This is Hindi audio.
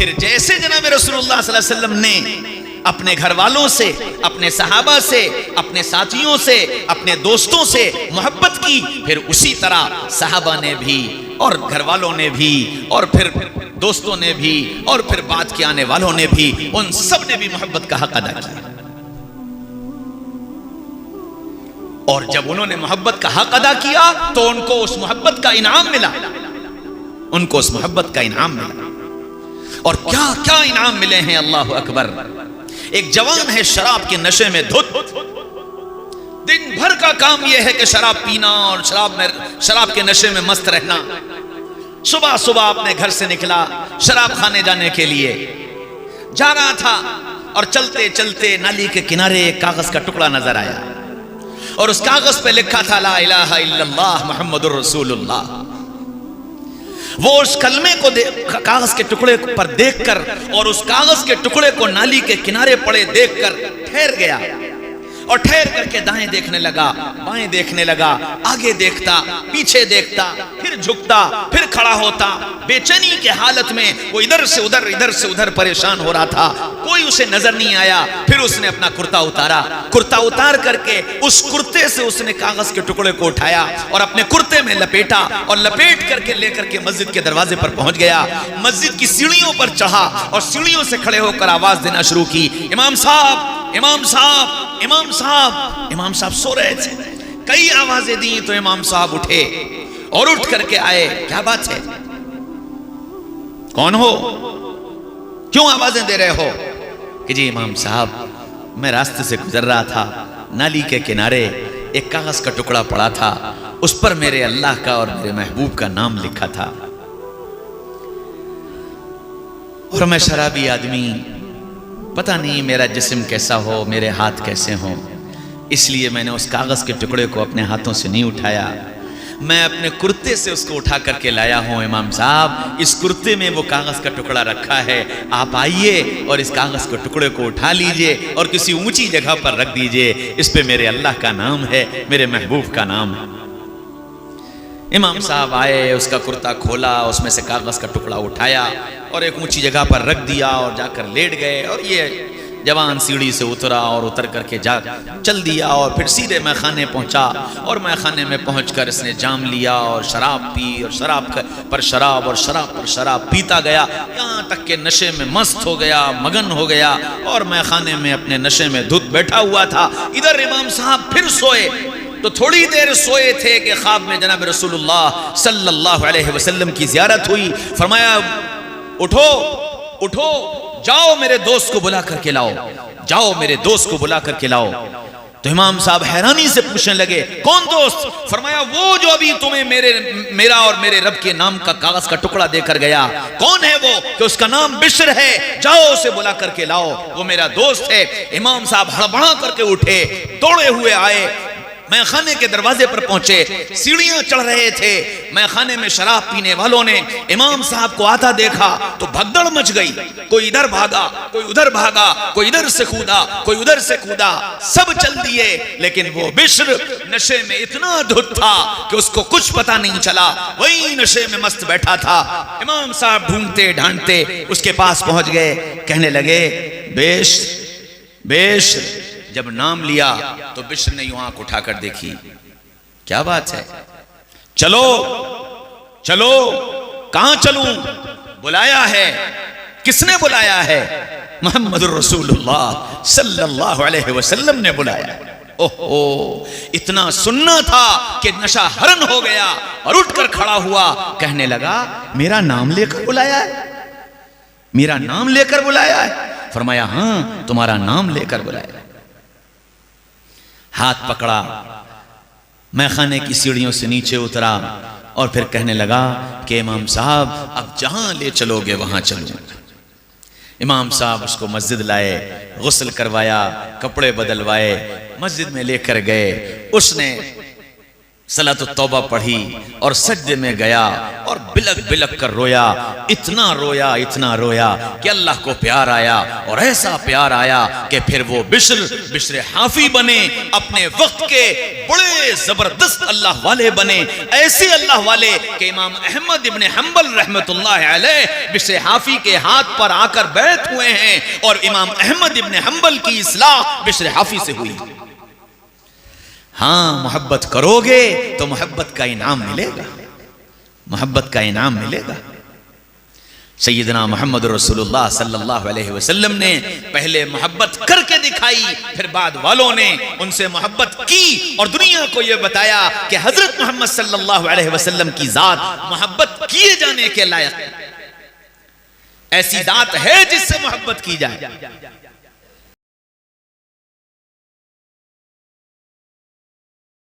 फिर जैसे जनाब रसूलुल्लाह सल्लल्लाहु अलैहि वसल्लम ने अपने घर वालों से, अपने सहाबा से, अपने साथियों से, अपने दोस्तों से मोहब्बत की, फिर उसी तरह सहाबा ने भी और घर वालों ने भी और फिर दोस्तों ने भी और फिर बाद के आने वालों ने भी, उन सब ने भी मोहब्बत का हक अदा किया। और जब उन्होंने मोहब्बत का हक अदा किया तो उनको उस मोहब्बत का इनाम मिला, उनको उस मोहब्बत का इनाम मिला। और क्या क्या इनाम मिले हैं, अल्लाह अकबर। एक जवान है शराब के नशे में धुत, दिन भर का काम यह है कि शराब पीना और शराब के नशे में मस्त रहना। सुबह सुबह अपने घर से निकला शराब खाने जाने के लिए, जा रहा था और चलते चलते नाली के किनारे एक कागज का टुकड़ा नजर आया और उस कागज पे लिखा था ला इलाहा इल्लल्लाह मुहम्मदुर रसूलुल्लाह। वो उस कलमे को कागज के टुकड़े पर देखकर और उस कागज के टुकड़े को नाली के किनारे पड़े देखकर ठहर गया और ठहर करके दाएं देखने लगा, बाएं देखने लगा, आगे देखता, पीछे देखता, फिर झुकता, फिर खड़ा होता। बेचैनी के हालत में वो इधर से उधर परेशान हो रहा था। कोई उसे नजर नहीं आया। फिर उसने अपना कुर्ता उतारा, कुर्ता उतार करके उस कुर्ते से उसने कागज के टुकड़े को उठाया और अपने कुर्ते में लपेटा और लपेट करके लेकर के मस्जिद के दरवाजे पर पहुंच गया। मस्जिद की सीढ़ियों पर चढ़ा और सीढ़ियों से खड़े होकर आवाज देना शुरू की, इमाम साहब, इमाम साहब, इमाम साहब। इमाम साहब सो रहे थे। कई आवाजें दी तो इमाम साहब उठे और उठ करके आए। क्या बात है, कौन हो, क्यों आवाजें दे रहे हो? कि जी इमाम साहब, मैं रास्ते से गुजर रहा था, नाली के किनारे एक कागज का टुकड़ा पड़ा था, उस पर मेरे अल्लाह का और मेरे महबूब का नाम लिखा था और मैं शराबी आदमी, पता नहीं मेरा जिस्म कैसा हो, मेरे हाथ कैसे हों, इसलिए मैंने उस कागज के टुकड़े को अपने हाथों से नहीं उठाया, मैं अपने कुर्ते से उसको उठा करके लाया हूं। इमाम साहब, इस कुर्ते में वो कागज का टुकड़ा रखा है, आप आइए और इस कागज के टुकड़े को उठा लीजिए और किसी ऊंची जगह पर रख दीजिए, इस पे मेरे अल्लाह का नाम है, मेरे महबूब का नाम है। इमाम साहब आए, उसका कुर्ता खोला, उसमें से कागज का टुकड़ा उठाया और एक ऊंची जगह पर रख दिया और जाकर लेट गए। और ये जवान सीढ़ी से उतरा और उतर करके चल दिया और फिर सीधे मैखाने पहुंचा और मैखाने में पहुंचकर इसने जाम लिया और शराब पी और शराब पर शराब पीता गया, यहाँ तक के नशे में मस्त हो गया, मगन हो गया और मैखाने में अपने नशे में धुत बैठा हुआ था। इधर इमाम साहब फिर सोए तो थोड़ी देर सोए थे कि ख्वाब में जनाब रसूलुल्लाह सल्लल्लाहु अलैहि वसल्लम की ज़ियारत हुई। फरमाया, उठो उठो, जाओ मेरे दोस्त को बुला करके लाओ, जाओ मेरे दोस्त को बुला करके लाओ। तो इमाम साहब हैरानी से पूछने लगे, कौन दोस्त? फरमाया, वो जो अभी तुम्हें मेरा और मेरे रब के नाम का कागज का टुकड़ा देकर गया। कौन है वो? कि उसका नाम बिश्र है, जाओ उसे बुला करके लाओ, वो मेरा दोस्त है। इमाम साहब हड़बड़ा करके उठे, दौड़े हुए आए, मैखाने के दरवाजे पर पहुंचे, सीढ़ियां चढ़ रहे थे। मैखाने में शराब पीने वालों ने इमाम साहब को आता देखा तो भगदड़ मच गई। कोई इधर भागा, कोई उधर भागा, कोई इधर से कूदा, कोई उधर से कूदा, सब चल दिए। लेकिन वो बिश्र नशे में इतना धुत था कि उसको कुछ पता नहीं चला, वही नशे में मस्त बैठा था। इमाम साहब ढूंढते ढांढते उसके पास पहुंच गए, कहने लगे, बेश। जब नाम लिया तो बिश्र ने यूं आंख उठाकर देखी, क्या बात है, चलो चलो, कहां चलूं? बुलाया है, किसने बुलाया है? मुहम्मदुर रसूलुल्लाह सल्लल्लाहु अलैहि वसल्लम ने बुलाया। ओहो, इतना सुनना था कि नशा हरण हो गया और उठकर खड़ा हुआ, कहने लगा, मेरा नाम लेकर बुलाया है, मेरा नाम लेकर बुलाया है? फरमाया, हां, तुम्हारा नाम लेकर बुलाया। हाथ पकड़ा, मैखाने की सीढ़ियों से नीचे उतरा और फिर कहने लगा कि इमाम साहब, अब जहां ले चलोगे वहां चलूंगा। इमाम साहब उसको मस्जिद लाए, गुस्ल करवाया, कपड़े बदलवाए, मस्जिद में लेकर गए। उसने सलातो तौबा पढ़ी और सजदे में गया और बिलक बिलक कर रोया। इतना रोया कि अल्लाह को प्यार आया, और ऐसा प्यार आया कि फिर वो बिश्र हाफी बने, अपने वक्त के बड़े जबरदस्त अल्लाह वाले बने। ऐसे अल्लाह वाले कि इमाम अहमद इब्ने हंबल रहमतुल्लाह अलैह बिश्र हाफी के हाथ पर आकर बैठ हुए हैं, और इमाम अहमद इब्ने हंबल की इस्लाह बिश्र हाफी से हुई। हाँ, मोहब्बत करोगे तो मोहब्बत का इनाम मिलेगा, मोहब्बत का इनाम मिलेगा। सैयदना मोहम्मद रसूलुल्लाह सल्लल्लाहु अलैहि वसल्लम ने पहले मोहब्बत करके दिखाई, फिर बाद वालों ने उनसे मोहब्बत की और दुनिया को यह बताया कि हजरत मोहम्मद सल्लल्लाहु अलैहि वसल्लम की जात मोहब्बत किए जाने के लायक, ऐसी जात है जिससे मोहब्बत की जाए।